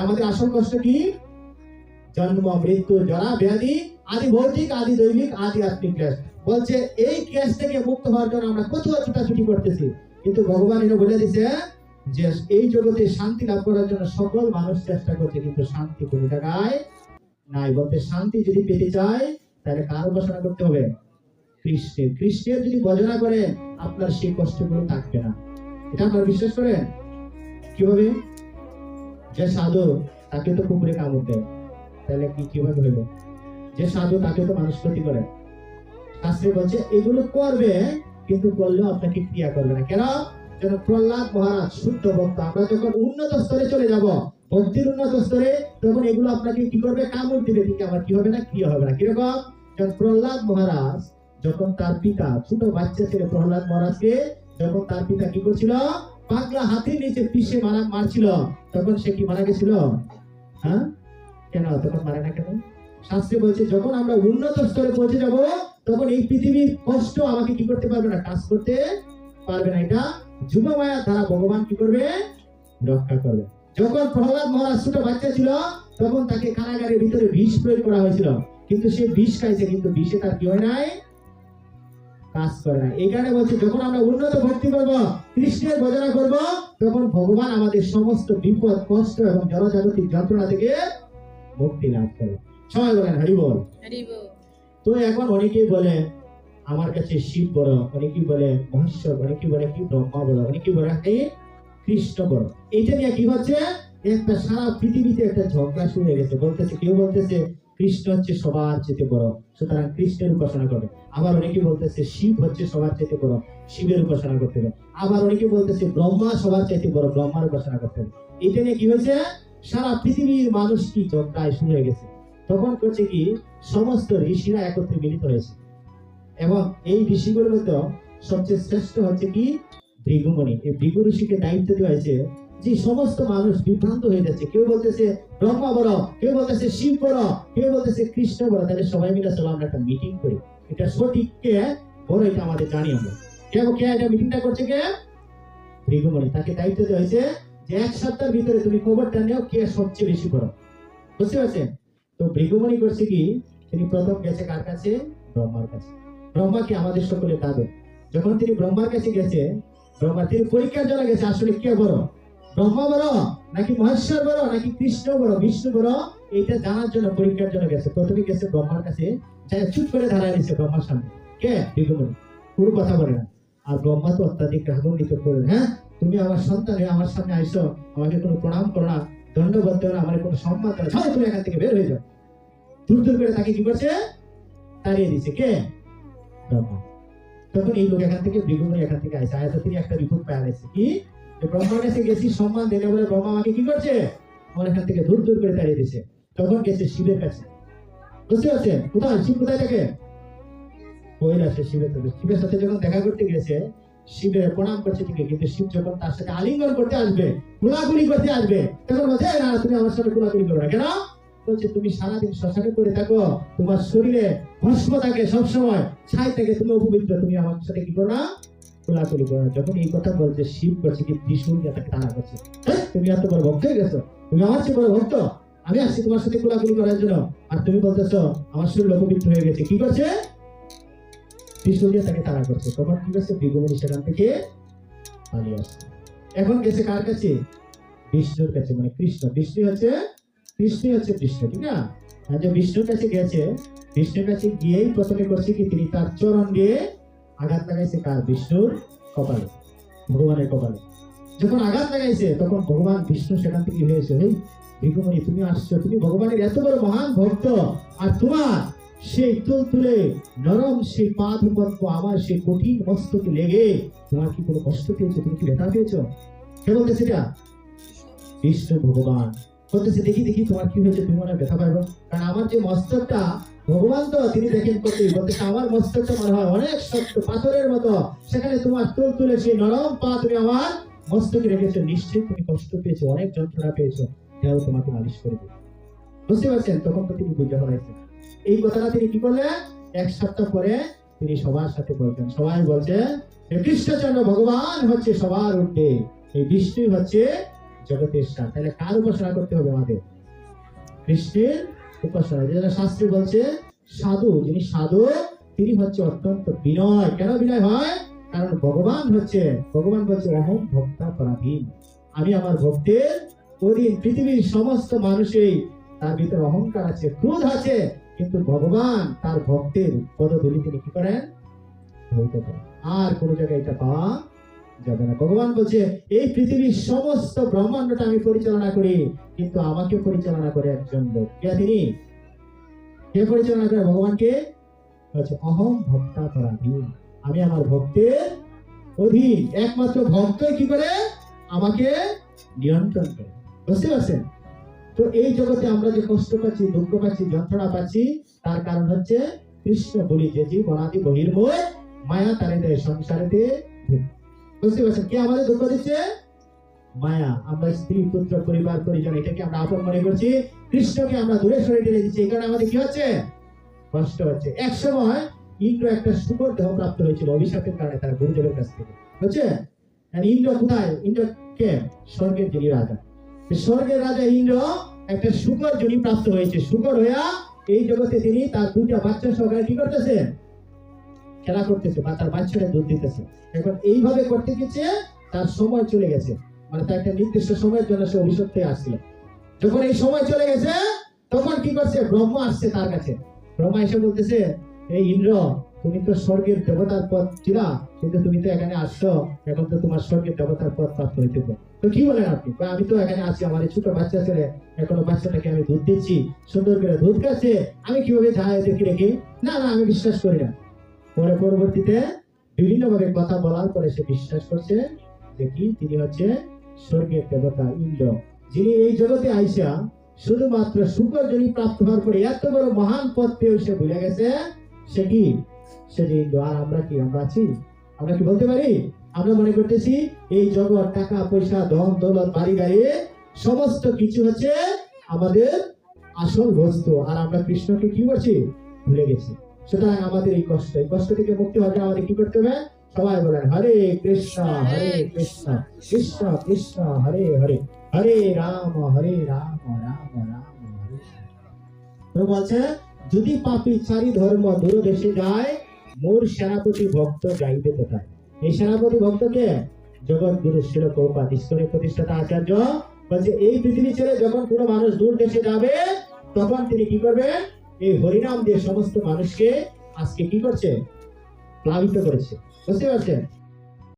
আমাদের আসল কষ্ট কি? জন্ম, মৃত্যু, জরা, ব্যাধি, আদি ভৌতিক, আদি দৈবিক, আদি আত্মিক ক্লেশ। বলছে এই ক্লেশ থেকে মুক্ত হওয়ার জন্য আমরা কত ছুটাছুটি করতেছি, কিন্তু ভগবান এটা বলে দিছে যে এই জগতে শান্তি লাভ করার জন্য সকল মানুষ চেষ্টা করছে, কিন্তু শান্তি কোনো জায়গায় নাই। বলতে শান্তি যদি পেতে চায় তাহলে কার উপাসনা করতে হবে? কৃষ্ণের। কৃষ্ণের যদি ভজনা করেন আপনার সেই কষ্টগুলো থাকবে না। এটা আপনারা বিশ্বাস করেন? কিভাবে? যে সাধু তাকে তো কুকুরে কামড় দেয়, তাহলে কিভাবে হইলো? যে সাধু তাকে তো মানুষ ক্ষতি করে। শাস্ত্রে বলছে এগুলো করবে, কিন্তু করলেও আপনাকে ক্রিয়া করবে না। কেন? যেন প্রহ্লাদ মহারাজ শুদ্ধ ভক্ত। আমরা যখন উন্নত স্তরে চলে যাব, ভক্তির উন্নত স্তরে, তখন এগুলো আপনাকে কি করবে? কামড় দিবে, ঠিক আমার কি হবে না? ক্রিয়া হবে না। কিরকম? যখন প্রহ্লাদ মহারাজ, যখন তার পিতা ছোট বাচ্চা ছিল, প্রহ্লাদ মহারাজকে যখন তার পিতা কি করছিল? পাগলা হাতির নিচে পিষে মারছিল, তখন সে কি মারা গেছিল? হ্যাঁ, কেন তখন মারে না কেন? শাস্ত্রে বলছে যখন আমরা উন্নত স্তরে পৌঁছে যাব, তখন এই পৃথিবীর কষ্ট আমাকে কি করতে পারবে না? কাজ করতে পারবে না। এটা যুব মায়ার দ্বারা ভগবান কি করবে? রক্ষা করবে। যখন প্রহ্লাদ মহারাজ ছোট বাচ্চা ছিল, তখন তাকে কারাগারের ভিতরে বিষ প্রয়োগ করা হয়েছিল, কিন্তু সে বিষ খাইছে, কিন্তু বিষে তার কি হয় নাই? কাজ করে না। এই কারণে বলছে যখন আমরা উন্নত ভক্তি করব, কৃষ্ণের ভজনা করব, তখন ভগবান আমাদের সমস্ত বিপদ, কষ্ট এবং জড়জাগতিক যন্ত্রণা থেকে মুক্তি লাভ করবে। সবাই বলেন হরি বল। তো এখন অনেকেই বলে আমার কাছে শিব বড়, অনেকেই বলে মহেশ্বর, অনেকেই বলে কি ব্রহ্মা বড়, অনেকেই বলে কি কৃষ্ণ বড়। এইটা নিয়ে কি হচ্ছে? একটা সারা পৃথিবীতে একটা ঝগড়া শুরু হয়ে গেছে। বলতেছে, কেউ বলতেছে কৃষ্ণ হচ্ছে সবার চেয়ে বড়, সুতরাং কৃষ্ণের উপাসনা করবে। আবার অনেকে বলতেছে শিব হচ্ছে সবার চেয়ে বড়, শিবের উপাসনা করতে হবে। আবার অনেকে বলতেছে ব্রহ্মা সবার চাইতে বড়, ব্রহ্মার উপাসনা করতে হবে। এটা নিয়ে কি হয়েছে? সারা পৃথিবীর মানুষ কি ঝগড়ায় শুরু হয়ে গেছে। তখন করছে কি, সমস্ত ঋষিরা একত্রে মিলিত হয়েছে, এবং এই ঋষিগুলোর মধ্যে সবচেয়ে শ্রেষ্ঠ হচ্ছে কি ভৃগুমণি। এই ভৃগু ঋষিকে দায়িত্ব দেওয়া হয়েছে যে সমস্ত মানুষ বিভ্রান্ত হয়ে যাচ্ছে, কেউ বলতেছে ব্রহ্মা বড়, কেউ বলতেছে শিব বড়, কেউ বলতেছে কৃষ্ণ বড়। তাহলে সবাই মিলে চলো আমরা একটা মিটিং করি, এটা সঠিক কে বড় এটা আমাদের জানি আমরা। কে এটা মিটিংটা করছে? কে? ভৃগুমণি। তাকে দায়িত্ব দেওয়া হয়েছে যে এক সপ্তাহের ভিতরে তুমি খবরটা নেও কে সবচেয়ে বেশি বড়। বুঝতে পারছেন? তো ভৃগুমণি করছে কি, তিনি প্রথম গেছে কার কাছে? ব্রহ্মার কাছে। ব্রহ্মা কি আমাদের সকলের দাদু। যখন তিনি ব্রহ্মার কাছে গেছে, ব্রহ্মা তিনি পরীক্ষার জন্য গেছে আসলে কে বড়, ব্রহ্মা বড় নাকি মহেশ্বর বড় নাকি কৃষ্ণ বড়, বিষ্ণু বড়, এইটা জানার জন্য পরীক্ষার জন্য গেছে। প্রথমে গেছে ব্রহ্মার কাছে, যাই চুপ করে দাঁড়ায় দিচ্ছে ব্রহ্মার সামনে। কে? ভৃগুমণি। কোনো কথা বলে না। আর ব্রহ্মা তো অত্যাধিক রাগান্বিত করলেন, হ্যাঁ তুমি আমার সন্তান হয়ে আমার সামনে আইসো, আমাকে কোনো প্রণাম করো না, দণ্ডবোধ দেও না, আমার কোনো সম্মান দেয় না, তুমি এখান থেকে বের হয়ে যাও। দূর দূর করে তাকে কি করছে? তাড়িয়ে দিচ্ছে। কে? ব্রহ্মা। তখন এই লোক এখান থেকে, ভৃগুমণি এখান থেকে আসে, আয়াত তিনি একটা রিপোর্ট পাওয়া গেছে কি, যে ব্রহ্মার কাছে গেছি সম্মান দেবে বলে ব্রহ্মা আমাকে কি করছে? আমার এখান থেকে দূর দূর করে তাড়িয়ে দিচ্ছে। তখন গেছে শিবের কাছে। বুঝতে পারছেন? কোথায় শিব? কোথায় থাকে? কৈলাসে শিবের সাথে। শিবের সাথে যখন দেখা করতে গেছে, শিবের প্রণাম করছে ঠিকই, কিন্তু শিব যখন তার সাথে আলিঙ্গন করতে আসবে, কোলাকুলি করতে আসবে, তখন বলছে না তুমি আমার সাথে কোলাকুলি করবে না। কেন? বলছে তুমি সারাদিন শ্মশানে করে থাকো, তোমার শরীরে ভস্ম থাকে সবসময়, ছাই থাকে, তুমি অপবিত্র, তুমি আমার সাথে কি করো না? কোলাকুলি করো না। যখন এই কথা বলছে, শিব করছে কি ত্রিশূল দিয়ে তাকে তাড়া করছে। তুমি এত বড় ভক্ত হয়ে গেছো, তুমি আমার চেয়ে বড় ভক্ত, আমি আসছি তোমার সাথে কোলাকুলি করার জন্য, আর তুমি বলতেছো আমার শরীর অপবিত্র হয়ে গেছে। কি করছে? ত্রিশূল দিয়ে তাকে তাড়া করছে। তখন কি করছে? ভৃগুমণি সেখান থেকে পালিয়ে আসছে। এখন গেছে কার কাছে? বিষ্ণুর কাছে, মানে কৃষ্ণ। কৃষ্ণই হচ্ছে কৃষ্ণ, ঠিক না? যে বিষ্ণুর কাছে গেছে, বিষ্ণুর কাছে গিয়েই প্রথমে করছে কি, তিনি তার চরণ দিয়ে আঘাত লাগাইছে কার? বিষ্ণুর কপালে, ভগবানের কপালে। যখন আঘাত লাগাইছে, তখন ভগবান বিষ্ণু সেখান থেকে হয়েছে, এই ভৃগুমণি তুমি আসছো, তুমি ভগবানের এত বড় মহান ভক্ত, আর তোমার সেই তুলতুলে নরম সেই পাদপদ্ম আমার সেই কঠিন মস্তকে লেগে তোমার কি কোনো কষ্ট পেয়েছো? তুমি কি ব্যথা পেয়েছো? কে বলতেছে এটা? বিষ্ণু ভগবান বলতেছে, দেখি দেখি তোমার কি হয়েছে, তুমি মনে ব্যথা পাইবো, কারণ আমার যে মস্তকটা, ভগবান তো তিনি দেখেন করতে বলতেছে আমার মস্তকটা মনে হয় অনেক শক্ত পাথরের মতো, সেখানে তোমার তুলতুলে সেই নরম পা তুমি আমার মস্তকে রেখেছো, নিশ্চয়ই তুমি কষ্ট পেয়েছো, অনেক যন্ত্রণা পেয়েছো, যাও তোমাকে মালিশ করে দিই। বুঝতে পারছেন? তখন তো তিনি বুঝে হয়েছে। এই কথাটা তিনি কি করলেন? এক সপ্তাহ পরে তিনি সবার সাথে বলতেন, সবাই বলছে কৃষ্ণচন্দ্র ভগবান হচ্ছে সবার ঊর্ধ্বে, এই বিষ্ণু হচ্ছে জগতের সার। তাহলে কার উপাসনা করতে হবে আমাদের? কৃষ্ণের উপাসনা। যেটা শাস্ত্রে বলছে সাধু, যিনি সাধু তিনি হচ্ছে অত্যন্ত বিনয়। কেন বিনয় হয়? কারণ ভগবান বলছে অহম ভক্তা পরাধীন, আমি আমার ভক্তের অধীন। পৃথিবীর সমস্ত মানুষই তার ভিতরে অহংকার আছে, ক্রোধ আছে, কিন্তু ভগবান তার ভক্তের পদধূলি তিনি কি করেন? ধৌত করেন। আর কোন জায়গায় এটা পাওয়া যাবে না। ভগবান বলছে এই পৃথিবীর সমস্ত ব্রহ্মাণ্ডটা আমি পরিচালনা করি, কিন্তু আমাকে পরিচালনা করে একজন লোক। তিনি কে পরিচালনা করে? ভগবানকে বলছে অহম ভক্তা পরাধীন, আমি আমার ভক্তের অধীন। একমাত্র ভক্তই কি করে? আমাকে নিয়ন্ত্রণ করে। বুঝতে পারছেন? তো এই জগতে আমরা যে কষ্ট পাচ্ছি, দুঃখ পাচ্ছি, যন্ত্রণা পাচ্ছি, তার কারণ হচ্ছে কৃষ্ণ বলি যে জীব অনাদি বহির্ময় মায়া তারে দেয় সংসারেতে। বুঝতে পারছেন? কে আমাদের দুঃখ দিচ্ছে? মায়া। আমরা স্ত্রী, পুত্র, পরিবার, পরিজন এটাকে আমরা আপন মনে করছি, কৃষ্ণকে আমরা দূরে সরে টেনে দিচ্ছি। এই কারণে আমাদের কি হচ্ছে? কষ্ট হচ্ছে। এক সময় ইন্দ্র একটা শুকর দেহ প্রাপ্ত হয়েছিল অভিশাপের কারণে তার গুরুজনের কাছ থেকে। বুঝছে? ইন্দ্র কোথায়? ইন্দ্র কে? স্বর্গের যিনি রাজা। স্বর্গের রাজা ইন্দ্র একটা শুকর যিনি প্রাপ্ত হয়েছে। শুকর হইয়া এই জগতে তিনি তার দুইটা বাচ্চা সহকারে কি করতেছে? খেলা করতেছে, বা তার বাচ্চাটা দুধ দিতেছে। এখন এইভাবে করতে গেছে, তার সময় চলে গেছে, মানে তার একটা নির্দিষ্ট সময়ের জন্য সে অভিশপ্ত হয়ে আসছিল। যখন এই সময় চলে গেছে, তখন কি করছে? ব্রহ্মা আসছে তার কাছে। ব্রহ্মা এসে বলতেছে, এই ইন্দ্র, তুমি তো স্বর্গের দেবতার পদ ছিলা, কিন্তু তুমি তো এখানে আসছো, এখন তো তোমার স্বর্গের দেবতার পদ প্রাপ্ত হইতে হবে। তো কি বলেন আপনি? আমি তো এখানে আছি, আমার ছোট বাচ্চা ছেলে, এখনো বাচ্চাটাকে আমি দুধ দিচ্ছি, সুন্দর করে দুধ খাচ্ছে, আমি কিভাবে যাই দেখি রেখে? না না, আমি বিশ্বাস করি না। পরে পরবর্তীতে বিভিন্ন ভাবে কথা বলার পরে সে বিশ্বাস করছে যে কি তিনি হচ্ছে স্বর্গের দেবতা ইন্দ্র, যিনি এই জগতে আইসা শুধুমাত্র শুকর যিনি প্রাপ্ত হওয়ার পরে এত বড় মহান পদ পেয়েও সে ভুলে গেছে সে কি? সে যে ইন্দ্র। আর আমরা কি? আমরা আছি? আমরা কি বলতে পারি? আমরা মনে করতেছি এই জগৎ, টাকা পয়সা, ধন দৌলত, বাড়ি গাড়ি সমস্ত কিছু হচ্ছে আমাদের আসল বস্তু, আর আমরা কৃষ্ণকে কি করছি? ভুলে গেছি। সুতরাং আমাদের এই কষ্ট থেকে মুক্তি হতে আমাদের কি করতে হবে? সবাই বলেন হরে কৃষ্ণ কৃষ্ণ কৃষ্ণ হরে হরে, হরে রাম রাম রাম হরে। তো বলছে যদি পাপী চারি ধর্ম দূর দেশে যায়, মোর সেনাপতি ভক্ত যাইবে কোথায়? এই সেনাপতি ভক্তকে জগৎ গুরু শিল প্রভুপাদ ঈশ্বরের প্রতিষ্ঠাতা আচার্য বলছে এই পৃথিবী ছেড়ে যখন কোনো মানুষ দূর দেশে যাবে, তখন তিনি কি করবেন? এই হরিনাম দিয়ে সমস্ত মানুষকে আজকে কি করছে? প্লাবিত করেছে। বুঝতে পারছেন?